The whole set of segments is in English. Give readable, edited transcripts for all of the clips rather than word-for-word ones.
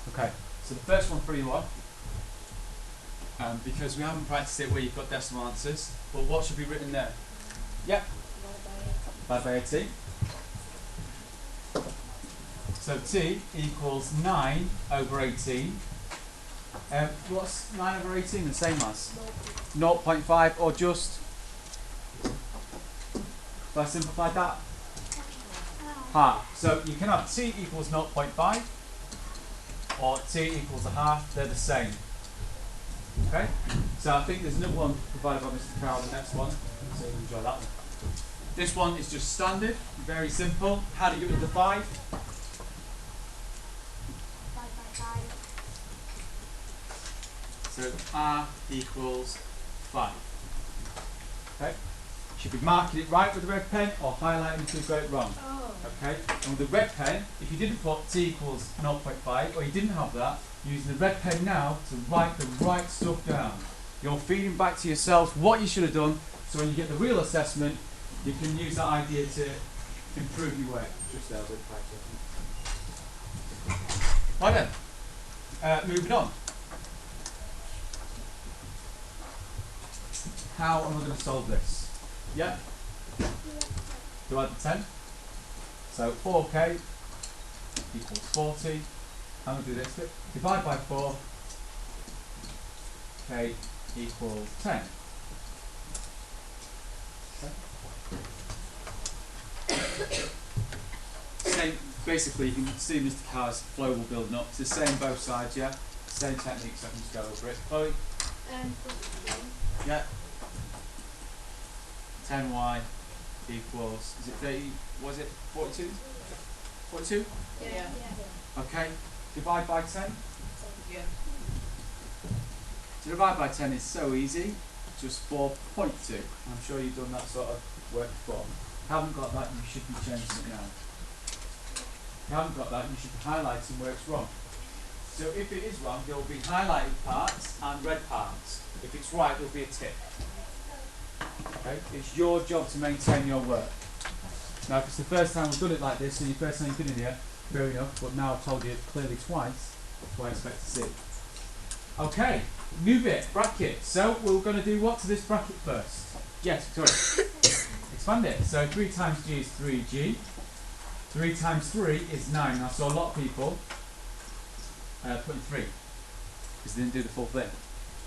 Okay, so the first one for you are, because we haven't practiced it where you've got decimal answers, but what should be written there? Yep. Divided by 18. So t equals 9 over 18. What's 9 over 18 the same as? 0.5 or just? If I simplified that? Half. So you can have t equals 0.5 or t equals a half. They're the same. Okay? So I think there's another one provided by Mr. Carroll, the next one. So you enjoy that one. This one is just standard, very simple. How do you get rid of the 5? 5 by 5. So r equals 5. Okay? Should be marking it right with the red pen or highlighting if you've got it wrong. Oh. Okay? And with the red pen, if you didn't put t equals 0.5 or you didn't have that, using the red pen now to write the right stuff down. You're feeding back to yourself what you should have done, so when you get the real assessment, you can use that idea to improve your work. Just there with practice. Right then, moving on. How am I going to solve this? Yeah? Divide the 10. So 4k equals 40. I'm going to do this bit. Divide by 4. K equals 10. Okay. Same, basically, you can see Mr. Carr's flow will build up. It's the same both sides, yeah? Same technique, so I can just go over it. Chloe? Yeah. 10y equals, is it 30, was it 42? 42? Yeah. Okay. Divide by 10. Yeah. To divide by 10 is so easy, just 4.2. I'm sure you've done that sort of work before. If you haven't got that, you should be changing it now. If you haven't got that, you should be highlighting where it's wrong. So if it is wrong, there will be highlighted parts and red parts. If it's right, there will be a tick. Okay? It's your job to maintain your work. Now, if it's the first time we've done it like this, and your first time you've been in here, fair enough, but now I've told you clearly twice, that's what I expect to see. Okay, new bit, bracket. So we're going to do what to this bracket first? Yes, sorry. Expand it. So 3 times g is 3g. 3 times 3 is 9. Now, so a lot of people put in 3 because they didn't do the full thing.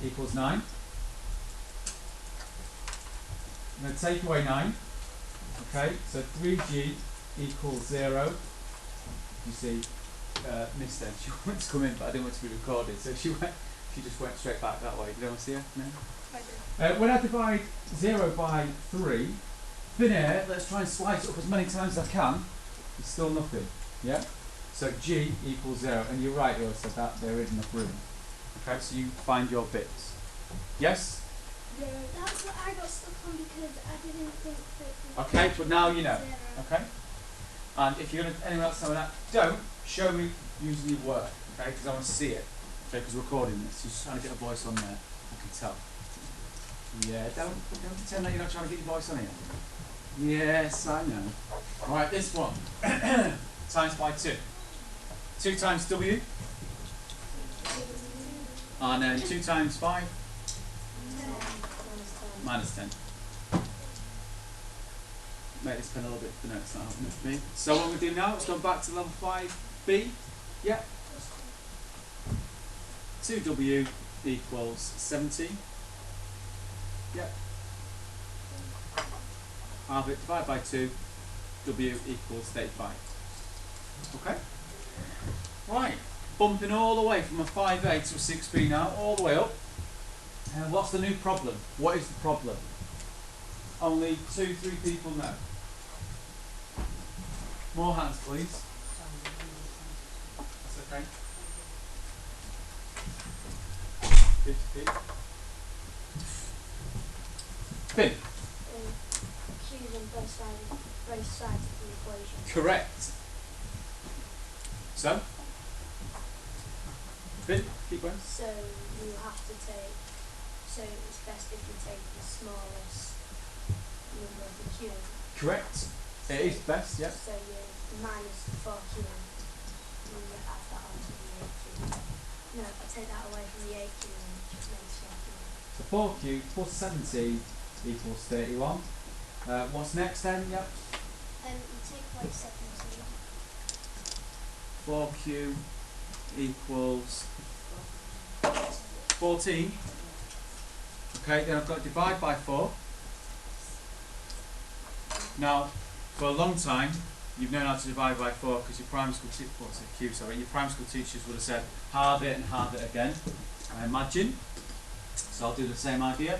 Equals 9. I'm going to take away 9. Okay, so 3g equals 0. You see, Miss then, she wanted to come in, but I didn't want to be recorded, so she just went straight back that way. Did anyone see her? No? I did. When I divide 0 by 3, thin air, let's try and slice it up as many times as I can. It's still nothing. Yeah? So g equals 0, and you're right, you said that there is enough room. Okay, so you find your bits. Yes? Yeah, that's what I got stuck on because I didn't think that. Okay, but now you know. 0. Okay? And if you're going to, anyone else know that, don't show me using your work, okay? Because I want to see it. Okay, because we're recording this. You're just trying to get a voice on there. I can tell. Yeah, don't pretend that you're not trying to get your voice on here. Yes, I know. Alright, this one. Times by 2. 2 times w. And then 2 times 5. Minus 10. Make this pen a little bit thinner, it's not helping for me. So what we do now is go back to level 5b. Yeah. 2w equals 70. Yeah. Half it, divide by 2. W equals 35. Okay. Right. Bumping all the way from a 5a to a 6b now, all the way up. And what's the new problem? What is the problem? Only 2-3 people know. More hands, please. That's okay. 50. Finn. Choosing both sides of the equation. Correct. So? Finn, keep going. So you have to take. So it's best if you take the smallest number of the cube. Correct. It is best, yeah. So you minus the 4 cube. And you add that onto the 8 cube. No, if I take that away from the 8 cube, then it makes 41. So 4 cubed plus 17 equals 31. What's next then? Yep. You take away 17. 4 cubed equals 14. Okay, then I've got to divide by 4. Now, for a long time, you've known how to divide by 4 because your primary school your primary school teachers would have said halve it and halve it again, I imagine. So I'll do the same idea.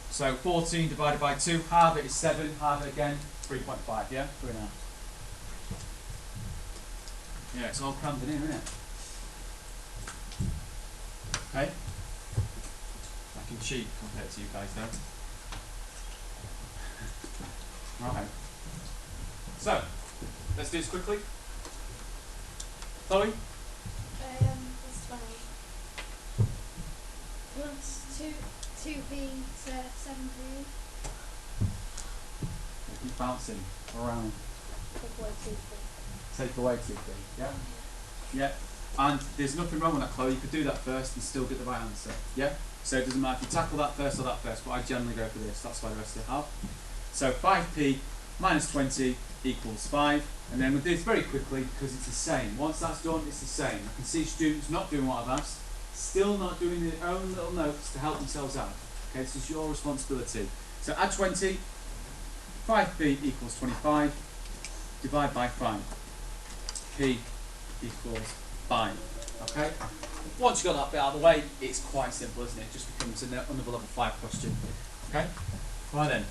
So 14 divided by 2, halve it is 7, halve it again, 3.5, yeah? 3.5. Yeah, it's all crammed in here, isn't it? Okay? I can cheat compared to you guys though. Right. So, let's do this quickly. Chloe? It's 12. Plus 2b to 7b. Keep bouncing around. Take away 2 Take away 2b. Yeah? Yeah. And there's nothing wrong with that, Chloe. You could do that first and still get the right answer. Yeah? So it doesn't matter if you tackle that first or that first, but I generally go for this. That's why the rest of it have. So 5p minus 20 equals 5. And then we'll do this very quickly because it's the same. Once that's done, it's the same. I can see students not doing what I've asked, still not doing their own little notes to help themselves out. Okay, this is your responsibility. So add 20, 5p equals 25, divide by 5. P equals 5. Okay? Once you've got that bit out of the way, it's quite simple, isn't it? It just becomes another level 5 question. Okay? Right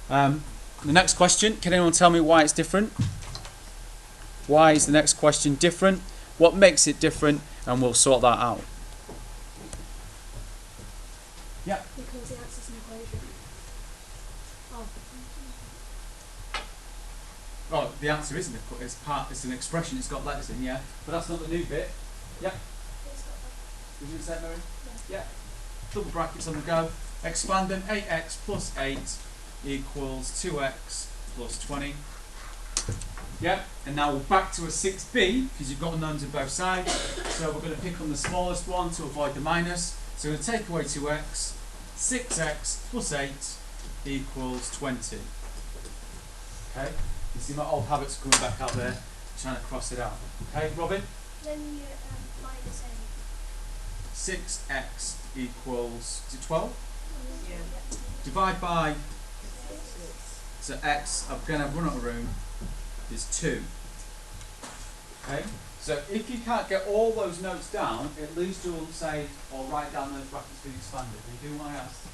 then. The next question, can anyone tell me why it's different? Why is the next question different? What makes it different? And we'll sort that out. Yeah. Because the answer's an equation. Oh. Oh, the answer isn't it's an expression, it's got letters in, yeah. But that's not the new bit. Yeah. Did you say it, Mary? Yeah. Double brackets on the go. Expand them. 8x plus 8 equals 2x plus 20. Yeah, and now we're back to a 6b because you've got unknowns on both sides. So we're going to pick on the smallest one to avoid the minus. So we're going to take away 2x. 6x plus 8 equals 20. Okay, you see my old habits coming back out there, trying to cross it out. Okay, Robin? Then you minus 6x equals 12. Yeah. Divide by, so x, I'm going to run out of room, is 2. Okay, so if you can't get all those notes down, at least you'll say, or write down those brackets being expanded. Are you doing what I asked?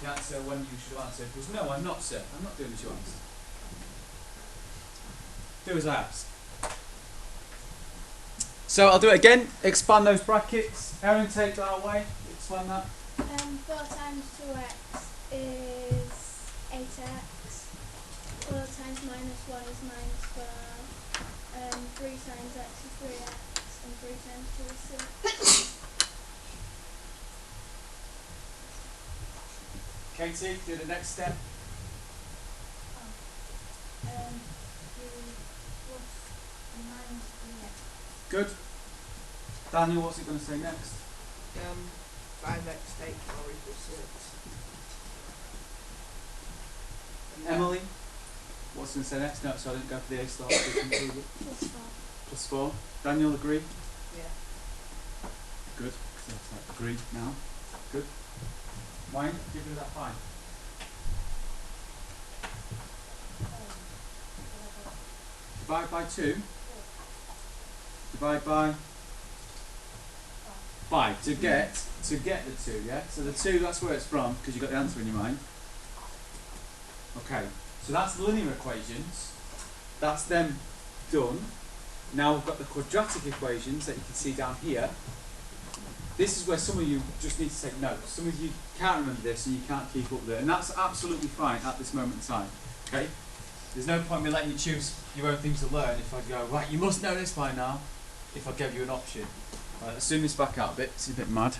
The answer when you should answer was, no, I'm not, sir. I'm not doing as you asked. Do as I asked. So I'll do it again. Expand those brackets. Erin, take that away. Expand that. 4 times 2x is 8x. 4 times minus 1 is minus 12. 3 times x is 3x. And 3 times 2 is 6. Katie, do the next step. Good. Daniel, what's it going to say next? 5x take 4 equals 6. Emily, what's it going to say next? No, so I didn't go for the A star. Plus 4. Plus 4. Daniel, agree? Yeah. Good. So agree now. Good. Wayne, give me that 5. Divide by 2. Divide by 5 to get the 2, yeah? So the 2, that's where it's from, because you've got the answer in your mind. Okay, so that's the linear equations. That's them done. Now we've got the quadratic equations that you can see down here. This is where some of you just need to take notes. Some of you can't remember this and you can't keep up with it, and that's absolutely fine at this moment in time. Okay? There's no point in me letting you choose your own things to learn if I go, right, you must know this by now, if I gave you an option. Right, let's zoom this back out a bit. It's a bit mad.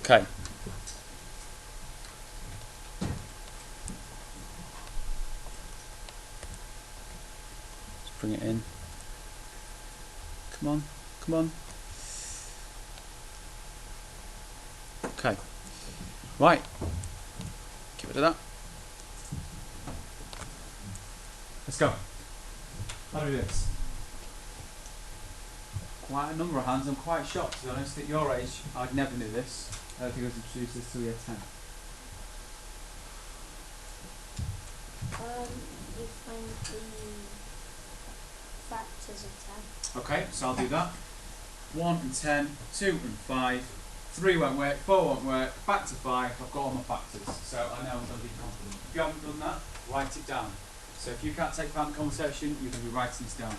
Okay. bring it in. Come on, come on. Okay. Right. Get rid of that. Let's go. How do we do this? Quite a number of hands. I'm quite shocked, to be honest. At your age, I'd never knew this. I don't think I was introduced this till year 10. You find the factors of 10. Okay, so I'll do that. 1 and 10, 2 and 5, 3 won't work, 4 won't work, back to 5. I've got all my factors, so I know I'm going to be confident. If you haven't done that, write it down. So if you can't take part in the conversation, you're going to be writing this down.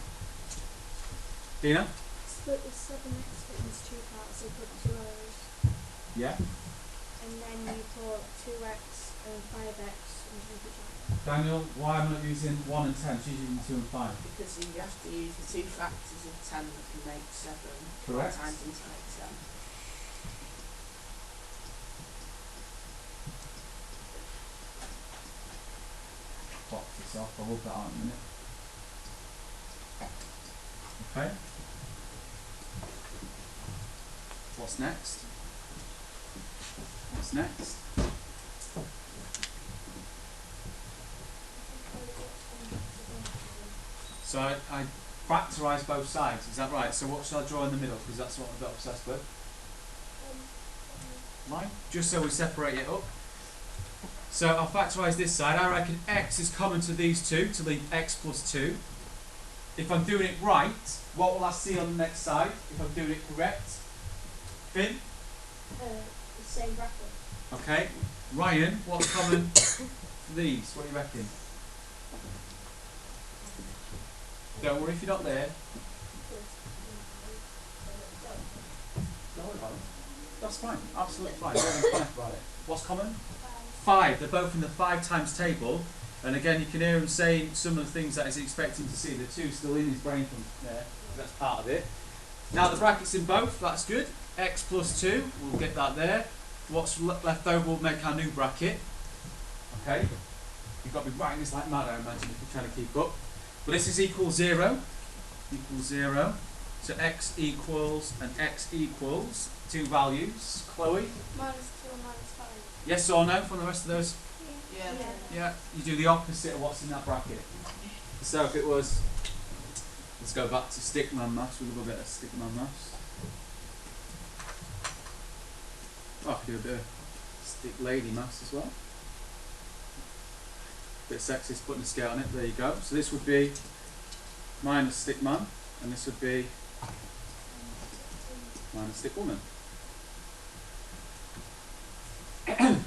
Dina? Split the 7x into 2 parts, so put 2 rows. Yeah. And then you put 2x and 5x and each other. Daniel, why am I not using 1 and 10? She's using 2 and 5. Because you have to use the two factors of 10 that can make 7. Correct. Times into make 10. Box this off, I'll work that out in a minute. Okay. What's next? What's next? So I factorise both sides, is that right? So what should I draw in the middle? Because that's what I've got obsessed with. Line? Just so we separate it up. So I'll factorise this side. I reckon x is common to these two to leave x plus 2. If I'm doing it right, what will I see on the next side if I'm doing it correct? Finn? The same bracket. Okay. Ryan, what's common for these? What do you reckon? Don't worry if you're not there. Don't worry about it. That's fine. Absolutely fine. Don't panic about it. What's common? 5. They're both in the 5 times table. And again, you can hear him saying some of the things that he's expecting to see. The 2 still in his brain from there. That's part of it. Now the brackets in both. That's good. X plus 2. We'll get that there. What's left over will make our new bracket. Okay. You've got to be writing this like mad, I imagine, if you're trying to keep up. But this is equals 0. Equals 0. So x equals and x equals 2 values. Chloe? -2 and -5. Yes or no from the rest of those? Yeah. Yeah. You do the opposite of what's in that bracket. So if it was, let's go back to stickman maths. We'll do a bit of stickman maths. Oh, I could do a bit of stick lady maths as well. Bit sexist putting a scale on it. There you go. So this would be minus stickman, and this would be minus stickwoman. Thank you.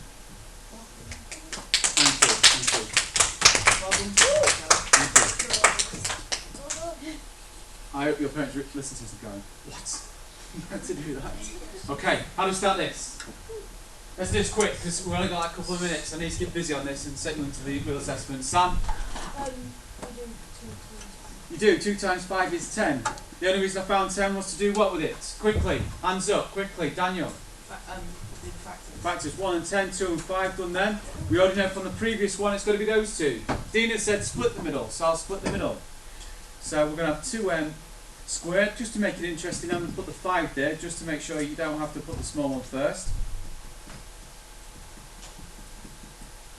I hope your parents listen to this and going, what? You had to do that? Okay, how do we start this? Let's do this quick because we've only got like a couple of minutes. I need to get busy on this and set you into the real assessment. Sam? You do. 2 times 5 is 10. The only reason I found 10 was to do what with it? Quickly. Hands up. Quickly. Daniel. The factors. Factors 1 and 10, 2 and 5 done then. We already know from the previous one it's going to be those two. Dina said split the middle, so I'll split the middle. So we're going to have 2m squared, just to make it interesting. I'm going to put the 5 there, just to make sure you don't have to put the small one first.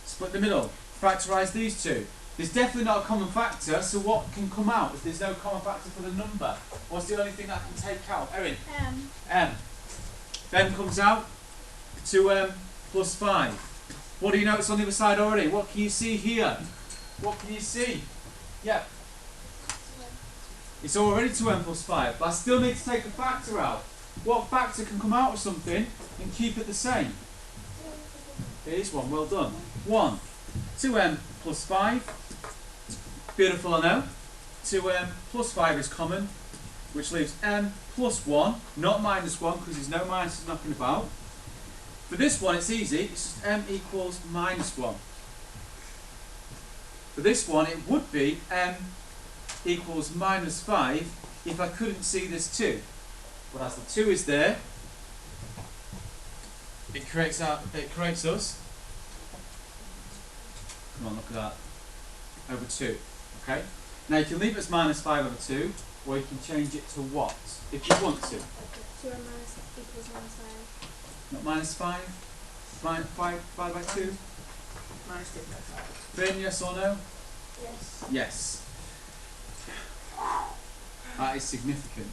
Split the middle. Factorise these two. There's definitely not a common factor, so what can come out if there's no common factor for the number? What's the only thing that I can take out? Erin? M. Then comes out 2m plus 5. What do you know it's on the other side already? What can you see here? What can you see? Yeah. It's already 2m plus 5, but I still need to take the factor out. What factor can come out of something and keep it the same? Here's one, well done. 1. 2m plus 5. Beautiful, I know. 2m plus 5 is common, which leaves m plus 1, not minus 1, because there's no minuses knocking about. For this one, it's easy. It's just m equals minus 1. For this one, it would be m equals minus 5 if I couldn't see this 2. But as the 2 is there, it creates us. Come on, look at that. Over 2. Okay? Now you can leave it as minus 5 over 2, or you can change it to what, if you want to. 2 and minus equals minus 5. Not minus 5? 5 by 2? Minus 2 by 5. Finn, yes or no? Yes. Yes. That is significant.